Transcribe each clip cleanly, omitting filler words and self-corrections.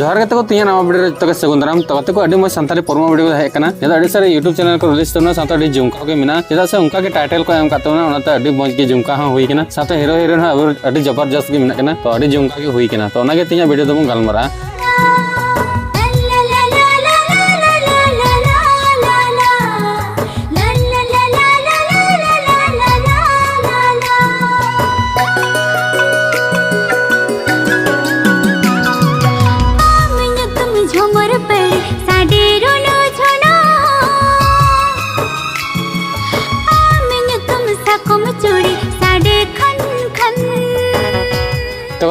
जोहार के तको तिया नवा वीडियो तक सगुंदराम तको को अडी मो संताली परमा वीडियो है कना जेदा अडी सारे YouTube चैनल को रिलीज तोना साथ अडी जुमका के मिना जेदा से उनका के टाइटल को एम कातोना ओनाते अडी मौज के जुमका हां हुई कना साथ हीरो हीरोइन हां अडी जबरदस्त के मिना कना तो अडी जुमका के हुई कना तो ओना के तिया वीडियो दबो गलमरा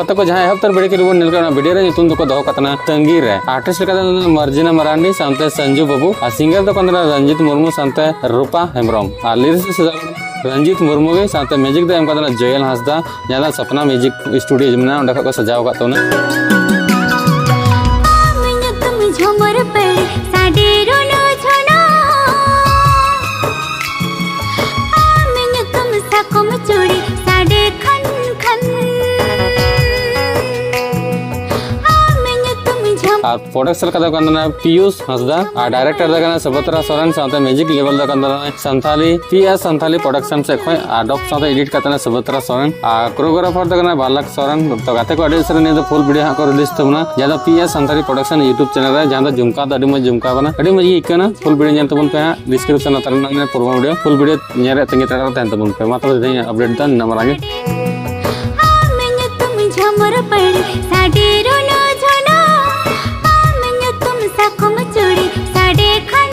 तो जहां हफ्तर बड़े के रूबन निलका वीडियो रे तुम को दो कतना तंगीर रे आर्टिस्ट का मर्जिना मरांडी सामते संजू बाबू आ सिंगर तो कंदरा रंजित मुर्मू सामते रूपा हेमब्रम आ लिरिक्स से रंजित मुर्मू के सामते म्यूजिक दे एम कंदरा जोयल हंसदा जहां सपना म्यूजिक स्टूडियो जमना उंडा को सजाव का तोना प्रोडक्शन का कंदना पीयूष हंसदा आ डायरेक्टर दगना सबतरा सोरेन साथे म्यूजिक लेवल द कंदना संथाली पीएस संथाली प्रोडक्शन से खय आडॉप साथे एडिट करतना सबतरा सोरेन आ कोरियोग्राफर दगना बालक सोरेन तो गाते को एडिट सरे ने तो फुल वीडियो को रिलीज तबना ज्यादा PS Santhali production YouTube channel रे जहां जुमका द अडी मज जुमका बना अडी मज इकना फुल वीडियो नेल तबन पे डिस्क्रिप्शन अतरना ने पूरा वीडियो फुल वीडियो नेरे तंगे तरा तन तबन पे मात्र दे अपडेट द नंबर आगे झमर पड़ी साडे रोनो झोना तुम साकुम चूड़ी साडे खन